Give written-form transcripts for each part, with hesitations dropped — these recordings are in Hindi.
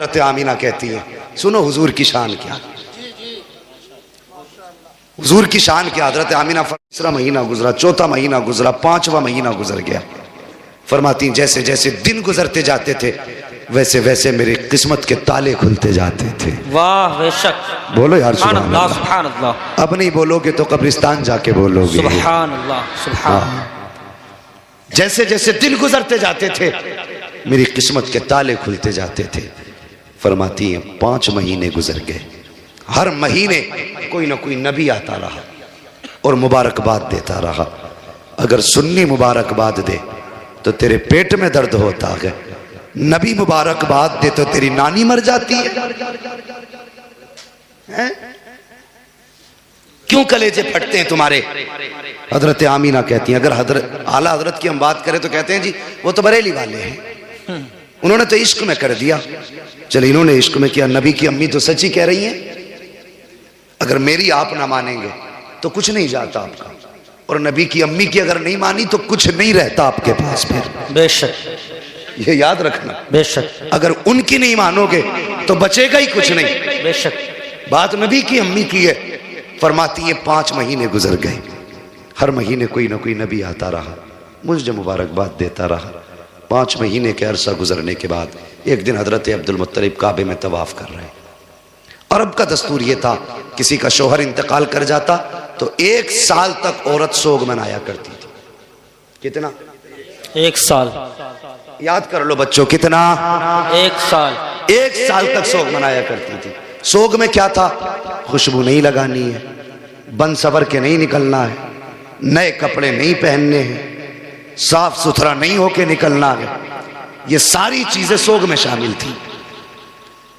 हज़रत आमीना कहती है, सुनो हुजूर की शान क्या, हुजूर की शान क्या। हज़रत आमीना तीसरा महीना गुजरा, चौथा महीना गुजरा, पांचवा महीना गुजर गया। फरमाती जैसे जैसे दिन गुजरते जाते थे वैसे वैसे मेरी किस्मत के ताले खुलते जाते थे। वाह बेशक, बोलो यार सुभान अल्लाह, अल्लाह। सुभान अल्लाह। अब नहीं बोलोगे तो कब्रिस्तान जाके बोलोगे। सुभान अल्लाह, सुभान। जैसे जैसे दिन गुजरते जाते थे मेरी किस्मत के ताले खुलते जाते थे। फरमाती हैं 5 महीने गुजर गए, हर महीने कोई ना कोई नबी आता रहा और मुबारकबाद देता रहा। अगर सुन्नी मुबारकबाद दे तो तेरे पेट में दर्द होता है, नबी मुबारकबाद दे तो तेरी नानी मर जाती है? क्यों कलेजे फटते हैं तुम्हारे? हजरत आमीना कहती हैं, अगर आला हजरत की हम बात करें तो कहते हैं जी वो तो बरेली वाले हैं, उन्होंने तो इश्क में कर दिया। चलो इन्होंने इश्क में किया, नबी की अम्मी तो सच्ची कह रही हैं। अगर मेरी आप ना मानेंगे तो कुछ नहीं जाता आपका, और नबी की अम्मी की अगर नहीं मानी तो कुछ नहीं रहता आपके पास फिर। बेशक, ये याद रखना। बेशक, अगर उनकी नहीं मानोगे तो बचेगा ही कुछ नहीं। बेशक। बात नबी की अम्मी की है। फरमाती है 5 महीने गुजर गए, हर महीने कोई ना कोई नबी आता रहा, मुझे मुबारकबाद देता रहा। 5 महीने के अरसा गुजरने के बाद एक दिन हजरत अब्दुल मुत्तलिब काबे में तवाफ कर रहे हैं। अरब का दस्तूर ये था, किसी का शोहर इंतकाल कर जाता तो 1 साल तक औरत सोग मनाया करती थी। कितना? 1 साल। याद कर लो बच्चों, कितना? 1 साल। 1 साल तक सोग मनाया करती थी। सोग में क्या था? खुशबू नहीं लगानी है, बन सवर के नहीं निकलना है, नए कपड़े नहीं पहनने हैं, साफ सुथरा नहीं होके निकलना है। ये सारी चीजें सोग में शामिल थी।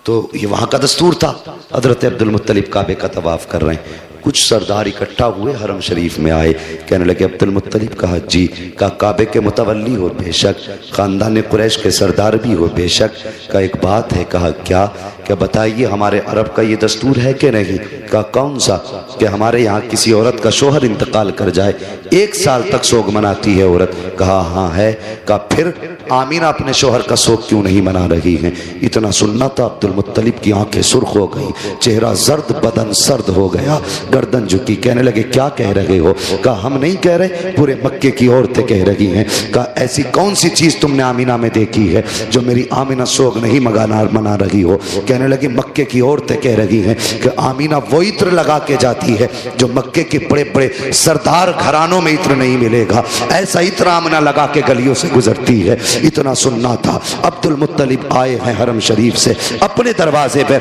तो ये वहां का दस्तूर था। हजरत अब्दुल मुत्तलिब काबे का तवाफ कर रहे हैं, कुछ सरदार इकट्ठा हुए, हरम शरीफ में आए, कहने लगे अब्दुल मुत्तलिब कहा जी, का काबे के मुतवल्ली हो बेशक, खानदान कुरैश के सरदार भी हो बेशक, का एक बात है। कहा क्या? क्या बताइए, हमारे अरब का ये दस्तूर है कि नहीं? का कौन सा? कि हमारे यहाँ किसी औरत का शोहर इंतकाल कर जाए 1 साल तक सोग मनाती है औरत। कहा हाँ है। का फिर आमीना अपने शोहर का सोग क्यों नहीं मना रही हैं? इतना सुनना था, अब्दुल मुत्तलिब की आंखें सुर्ख हो गई, चेहरा जर्द, बदन सर्द हो गया, गर्दन झुकी। कहने लगे क्या कह रहे हो? कहा हम नहीं कह रहे, पूरे मक्के की औरतें कह रही हैं। कहा ऐसी कौन सी चीज तुमने आमीना में देखी है जो मेरी आमीना सोग नहीं मना रही हो? कहने लगे मक्के की औरतें कह रही हैं कि आमीना वो इत्र लगा के जाती है जो मक्के के बड़े बड़े सरदार घरानों में इत्र नहीं मिलेगा, ऐसा इत्र आमीना लगा के गलियों से गुजरती है। इतना सुनना था। अब्दुल मुत्तलिब आए हैं हरम शरीफ से, अपने दरवाजे पे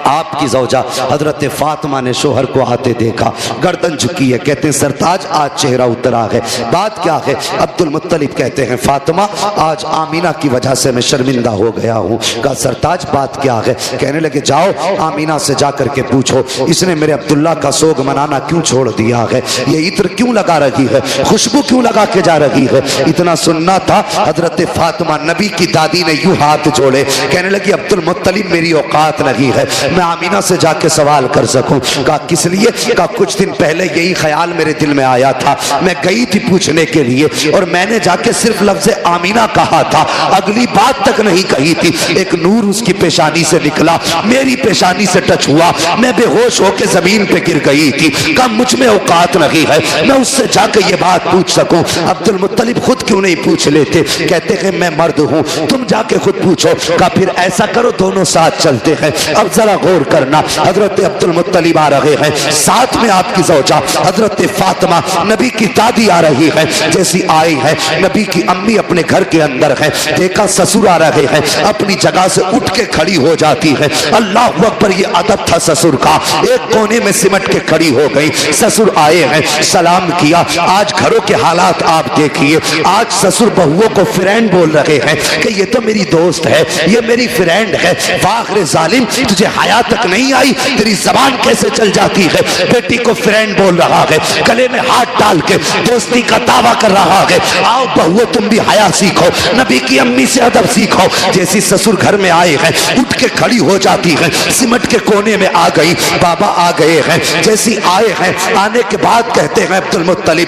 आपकी ज़ौजा हजरत फातिमा ने शोहर को आते देखा, गर्दन झुकी है, कहते हैं सरताज आज चेहरा उतरा है, बात क्या है? अब्दुल मुत्तलिब कहते हैं फातिमा आज आमीना की वजह से मैं शर्मिंदा हो गया हूँ। कहा सरताज बात क्या है? कहने लगे जाओ आमीना से जाकर के पूछो इसने मेरे अब्दुल्ला का सोग मनाना क्यों छोड़ दिया है, ये इत्र क्यों लगा रही है, खुशबू क्यों लगा के जा रही है। इतना सुनना था। हजरत फातिमा नबी की दादी ने यूं हाथ जोड़े, कहने लगी अब्दुल मुत्तलिब मेरी औकात नहीं है मैं आमीना से जाके सवाल कर सकूं। कहा किस लिए? कहा कुछ दिन पहले यही ख्याल मेरे दिल में आया था, मैं गई थी पूछने के लिए और मैंने जाके सिर्फ लफ्ज़ आमीना कहा था, अगली बात तक नहीं कही थी। एक नूर उसकी पेशानी से निकला, मेरी पेशानी से टच हुआ, मैं बेहोश होकर जमीन पे गिर गई थी। कहा मुझ में औकात नहीं है मैं उससे जाकर ये बात पूछ सकूं। अब्दुल मुत्तलिब खुद क्यों नहीं पूछ लेते? कहते हैं मैं मर्द हूं, तुम जाके खुद पूछो। कहा फिर ऐसा करो दोनों साथ चलते हैं। अब जरा गौर करना, हजरत अब्दुल मुत्तलिब आ रहे हैं, साथ में आपकी ज़ौजा हजरत फातिमा नबी की दादी आ रही है। जैसी आई है नबी की अम्मी अपने घर के अंदर है, देखा ससुर आ रहे हैं, अपनी जगह से उठ के खड़ी हो जाती है। अल्लाह अकबर, ये अदब था ससुर का, एक कोने में सिमट के खड़ी हो गई। ससुर आए हैं, सलाम किया। आज घरों के हालात आप देखिए, आज ससुर बहुओं को फ्रेंड बोल रहे हैं कि ये तो मेरी दोस्त है, ये मेरी फ्रेंड है। वाह रे जालिम, तुझे हया तक नहीं आई, तेरी जबान कैसे चल जाती है? बेटी को फ्रेंड बोल रहा है, गले में हाथ डाल के दोस्ती का दावा कर रहा है। आओ बहुओं तुम भी हया सीखो, नबी की अम्मी से अदब सीखो। जैसी ससुर घर में आए हैं, उठ के खड़ी हो जाती है, सिमट के कोने में आ गई। बाबा आ गए हैं, जैसी आए हैं आने के बाद कहते हैं अब्दुल मुत्तलिब,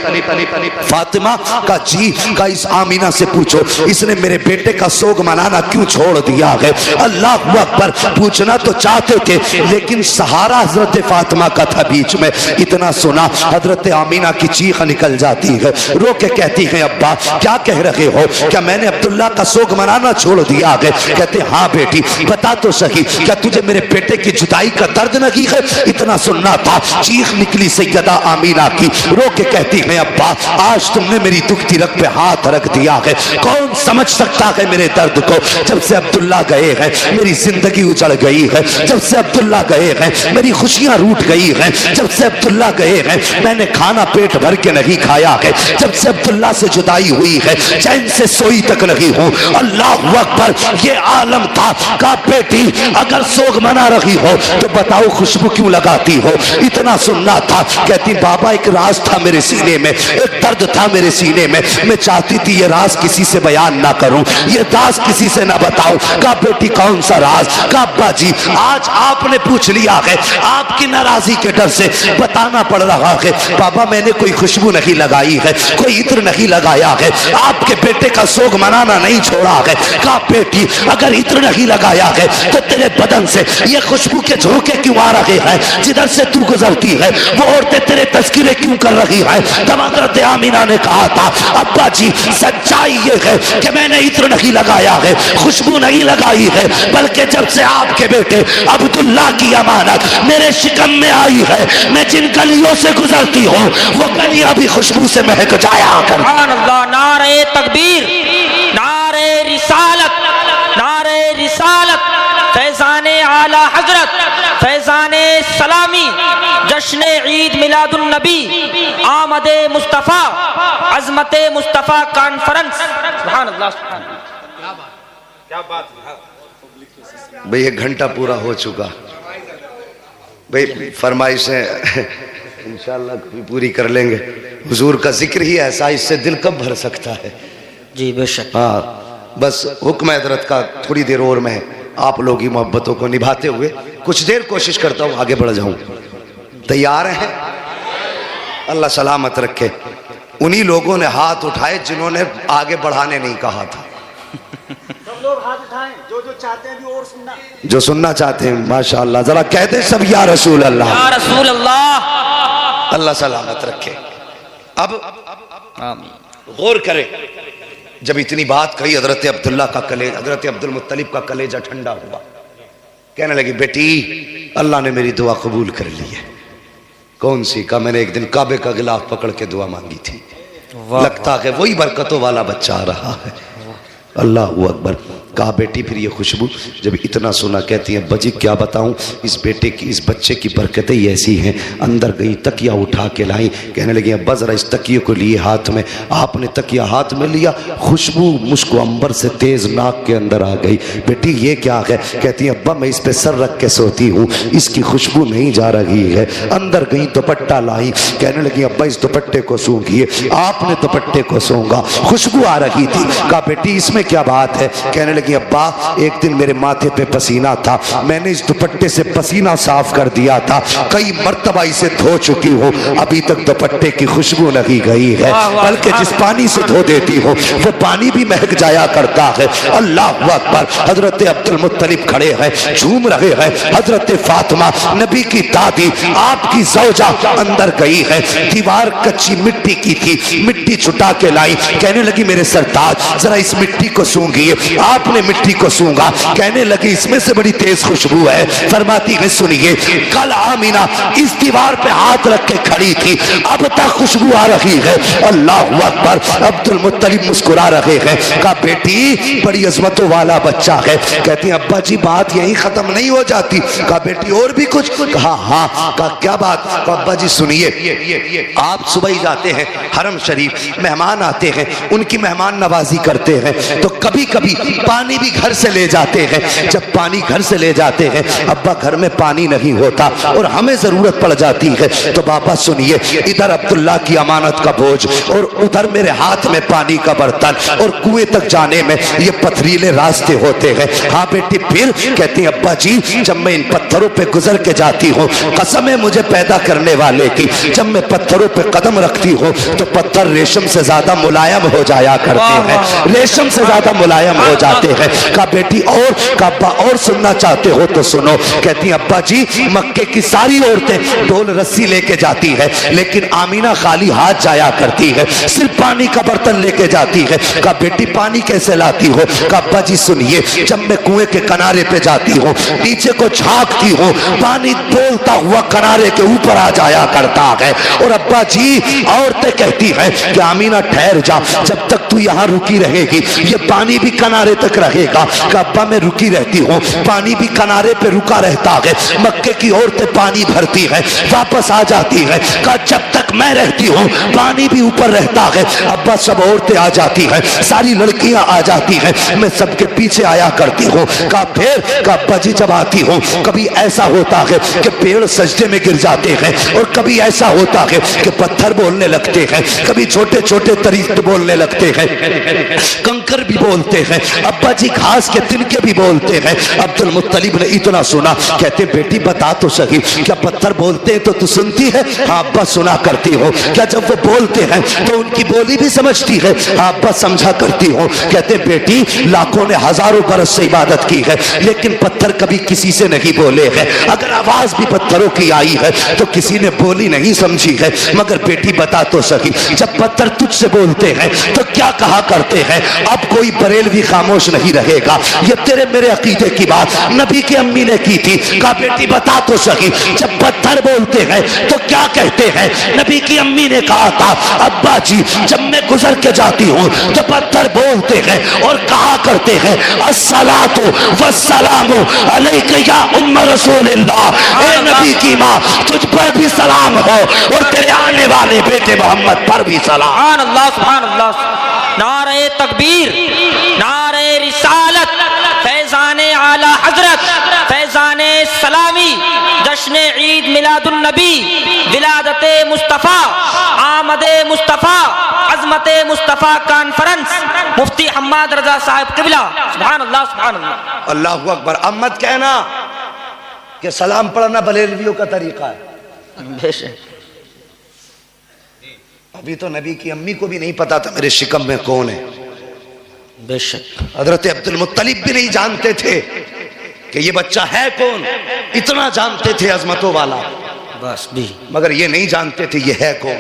फातिमा का जी का इस आमीना से पूछो इसने मेरे बेटे का सोग मनाना क्यों छोड़ दिया है। अल्लाह अकबर, पूछना तो चाहते थे लेकिन सहारा हजरत फातिमा का था बीच में। इतना सुना हजरत आमीना की चीख निकल जाती है, रो के कहती है अब्बा क्या कह रहे हो, क्या मैंने अब्दुल्ला का सोग मनाना छोड़ दिया है। कहते हाँ बेटी बता तो सही, क्या तुझे मेरे बेटे की जुदाई का दर्द नहीं है। इतना सुनना था, चीख निकली सैयदा आमीना की, रो के कहती है अब्बा आज तुमने मेरी दुखती रग पे हाथ रख दिया है, कौन समझ सकता है मेरे दर्द को। जब से अब्दुल्ला गए हैं मेरी जिंदगी उजड़ गई है, जब से अब्दुल्ला गए हैं मेरी खुशियां रूठ गई हैं, जब से अब्दुल्ला गए हैं मैंने खाना पेट भर के नहीं खाया है, जब से अब्दुल्ला से जुदाई हुई है चैन से सोई तक नहीं हूं। अल्लाह अकबर, ये आलम था। का बेटी अगर सोग मना रही हो तो बताओ खुशबू क्यों लगाती हो। इतना सुनना था, कहती बाबा एक राज था मेरे सीने में, एक दर्द था मेरे सीने में, मैं चाहती थी ये राज किसी से बयान ना करूं, ये राज किसी से ना बताऊं। का बेटी कौन सा राज। का अब्बा जी आज आपने पूछ लिया है, आपकी नाराजगी के डर से बताना पड़ रहा है। बाबा मैंने कोई खुशबू नहीं लगाई है, कोई इत्र नहीं लगाया है, आपके बेटे का सोग मनाना नहीं छोड़ा है। का बेटी अगर इत्र नहीं लगाया है तो तेरे बदन से ये खुशबू के झोंके क्यों आ रहे हैं। जिधर से तू गुजरती है वो औरतें तेरे तस्करे क्यों कर रही हैं। तब हज़रत आमीना ने कहा था अब्बा जी सच्चाई ये है कि मैंने इत्र नहीं लगाया है, खुशबू नहीं लगाई है, बल्कि जब से आपके बेटे अब्दुल्ला की अमानत मेरे शिकम में आई है, मैं जिन गलियों से गुजरती हूँ वो गलियां भी खुशबू से महक जाया कर। नारे तकबीर, नारे रिसालत, नारे रिसालत, फैज़ाने आला हजरत, फैज़ाने सलामी, जश्न ईद मिलादुन नबी, आमदे मुस्तफ़ा, अज़मते मुस्तफ़ा कॉन्फ्रेंस। सुभान अल्लाह, सुभान अल्लाह, क्या बात है भाई। एक घंटा पूरा हो चुका भाई, फरमाइशें इंशाअल्लाह कभी पूरी कर लेंगे। हुजूर का जिक्र ही ऐसा, इससे दिल कब भर सकता है। जी बेशक। हाँ बस हुक्म हजरत का थोड़ी देर और मैं आप लोगों की मोहब्बतों को निभाते हुए कुछ देर कोशिश करता हूँ आगे बढ़ जाऊं। तैयार हैं? अल्लाह सलामत रखे। उन्हीं लोगों ने हाथ उठाए जिन्होंने आगे बढ़ाने नहीं कहा था। सब लोग हाथ उठाएं जो चाहते हैं भी और सुनना, जो सुनना चाहते हैं माशाअल्लाह जरा कहते सब या रसूल अल्लाह, या रसूल अल्लाह। अल्लाह सलामत रखे। अब आमीन। गौर करें, जब इतनी बात कही हजरत अब्दुल्ला का कलेजा, हजरत अब्दुल मुत्तलिब का कलेजा ठंडा हुआ। कहने लगी बेटी अल्लाह ने मेरी दुआ कबूल कर ली है। कौन सी? का मैंने एक दिन काबे का गिलाफ पकड़ के दुआ मांगी थी, लगता है वही बरकतों वाला बच्चा आ रहा है। अल्लाह अकबर। कहा बेटी फिर ये खुशबू, जब इतना सुना कहती है बजी क्या बताऊं, इस बेटे की इस बच्चे की बरकतें ही ऐसी हैं। अंदर गई तकिया उठा के लाई, कहने लगी अब जरा इस तकिए को लिए हाथ में। आपने तकिया हाथ में लिया, खुशबू मुझको अंबर से तेज नाक के अंदर आ गई। बेटी ये क्या है? कहती है अब्बा मैं इस पे सर रख के सोती हूँ, इसकी खुशबू नहीं जा रही है। अंदर गई दुपट्टा लाई, कहने लगी अब्बा इस दुपट्टे को सूंघिए। आपने दुपट्टे को सूंघा, खुशबू आ रही थी। कहा बेटी इसमें क्या बात है? कहने कि अब्बा एक दिन मेरे माथे पे पसीना था, मैंने इस दुपट्टे से पसीना साफ कर दिया था, कई मर्तबा इसे धो चुकी हूँ, अभी तक दुपट्टे की खुशबू नहीं गई है, बल्कि जिस पानी से धो देती हो वो पानी भी महक जाया करता है। अल्लाह अकबर। हजरत अब्दुल मुत्तलिब खड़े हैं, झूम रहे हैं। हजरत फातिमा नबी की दादी, आपकी ज़ौजा अंदर गई है। दीवार कच्ची मिट्टी की थी, मिट्टी छुटा के लाई, कहने लगी मेरे सरताज जरा इस मिट्टी को सूंघिए। आपने मिट्टी को सूंघा, कहने लगी इसमें से बड़ी तेज खुशबू है। फरमाती है सुनिए कल आमीना इस दीवार पे हाथ रख के खड़ी थी, अब तक खुशबू आ रही है। अल्लाह अकबर। अब्दुल मुत्तलिब मुस्कुरा रहे हैं। कहा बेटी बड़ी अजमतों वाला बच्चा है। कहती है अब्बा जी बात यही खत्म नहीं हो जाती। कहा बेटी और भी कुछ? कहा हाँ। कहा क्या बात? कहा अब्बा जी सुनिए, आप सुबह ही जाते हैं हरम शरीफ, मेहमान आते हैं, उनकी मेहमान नवाजी करते हैं, तो कभी कभी पानी भी घर से ले जाते हैं। जब पानी घर से ले जाते हैं, अब्बा घर में पानी नहीं होता और हमें जरूरत पड़ जाती है, तो बाबा सुनिए, इधर अब्दुल्ला की अमानत का बोझ और उधर मेरे हाथ में पानी का बर्तन, और कुएं तक जाने में ये पथरीले रास्ते होते हैं। हाँ बेटी, फिर कहती है अब्बा जी, जब मैं इन पत्थरों पे गुजर के जाती हूँ, कसम है मुझे पैदा करने वाले की, जब मैं पत्थरों पे कदम रखती हूँ तो पत्थर रेशम से ज्यादा मुलायम हो जाया करते हैं, रेशम से ज्यादा मुलायम हो जाते हैं। कहा बेटी और, कहा अब्बा और सुनना चाहते हो तो सुनो। कहती है अब्बा जी, मक्के की सारी औरतें ढोल रस्सी लेके जाती है, लेकिन आमीना खाली हाथ जाया करती है, सिर्फ पानी का बर्तन लेके जाती है। कहा बेटी पानी कैसे लाती हो? कहा अब्बा जी सुनिए, जब मैं कुएं के किनारे पे जाती हूँ, नीचे को झांकती हूँ, पानी बोलता हुआ किनारे के ऊपर आ जाया करता है। और अब्बा जी औरतें कहती हैं कि आमीना ठहर जा, जब तक तू यहाँ रुकी रहेगी ये पानी भी किनारे तक रहेगा। कहा अब्बा मैं रुकी रहती हूँ, पानी भी किनारे पे रुका रहता है। मक्के की औरतें पानी भरती है, वापस आ जाती है। कहा जब तक मैं रहती हूँ पानी भी ऊपर रहता है। अब्बा सब औरतें आ जाती हैं, सारी लड़कियां आ जाती हैं, मैं सबके पीछे आया करती हूँ। कहा फिर? कहा अब्बा जी जब आती हूँ कभी ऐसा होता है कि पेड़ सजदे में गिर जाते हैं, और कभी ऐसा होता है कि पत्थर बोलने लगते हैं, कभी छोटे छोटे तरीके बोलने लगते हैं, कंकर भी बोलते हैं, अब्बा जी घास के तिनके भी बोलते हैं। अब्दुल मुत्तलिब ने इतना सुना, कहते बेटी बता तो सही, क्या पत्थर बोलते हैं तो तू सुनती है? हाँ अब्बा सुना करती हो। क्या जब वो बोलते हैं तो उनकी बोली भी समझती है? हाँ अब्बा समझा करती हो। कहते बेटी लाखों ने हजारों बरस से इबादत की है, लेकिन पत्थर कभी किसी से नहीं बोले हैं। अगर आवाज भी पत्थरों की आई है तो किसी ने बोली नहीं समझी है। मगर बेटी बता तो सही, जब पत्थर तुझसे बोलते हैं तो क्या कहा करते हैं? अब कोई बरेलवी खामोश नहीं रहेगा, ये तेरे मेरे अकीदे की बात नबी की अम्मी ने की थी। कहा बेटी बता तो सही, जब पत्थर बोलते हैं तो क्या कहते हैं? नबी की अम्मी ने कहा था अब्बा जी जब मैं गुजर के जाती हूँ तो पत्थर बोलते हैं और कहा करते हैं अस्सलातु वस्सलामु अलैका या उम्म रसूलिल्लाह, ए नबी की माँ तुझ पर भी सलाम हो और तेरे आने वाले बेटे मोहम्मद पर भी सलाम। सुभान अल्लाह, सुभान अल्लाह। नारे तकबीर, नारे रिसालत, फैजाने आला हजरत, फैजाने सलामी, जश्न ईद मिलादुन नबी, विलादते मुस्तफ़ा, आमदे मुस्तफ़ा, अज़मते मुस्तफ़ा कॉन्फ्रेंस, मुफ्ती हम्माद रजा साहब किबला। सुभान अल्लाह, सुभान अल्लाह। अल्लाहु अकबर। अब मत कहना कि सलाम पढ़ना बरेलवियों का तरीका है। बेशक अभी तो नबी की अम्मी को भी नहीं पता था मेरे शिकम में कौन है। बेशक हजरत अब्दुल मुत्तलिब भी नहीं जानते थे कि ये बच्चा है कौन, इतना जानते थे अजमतों वाला, बस भी, मगर ये नहीं जानते थे ये है कौन।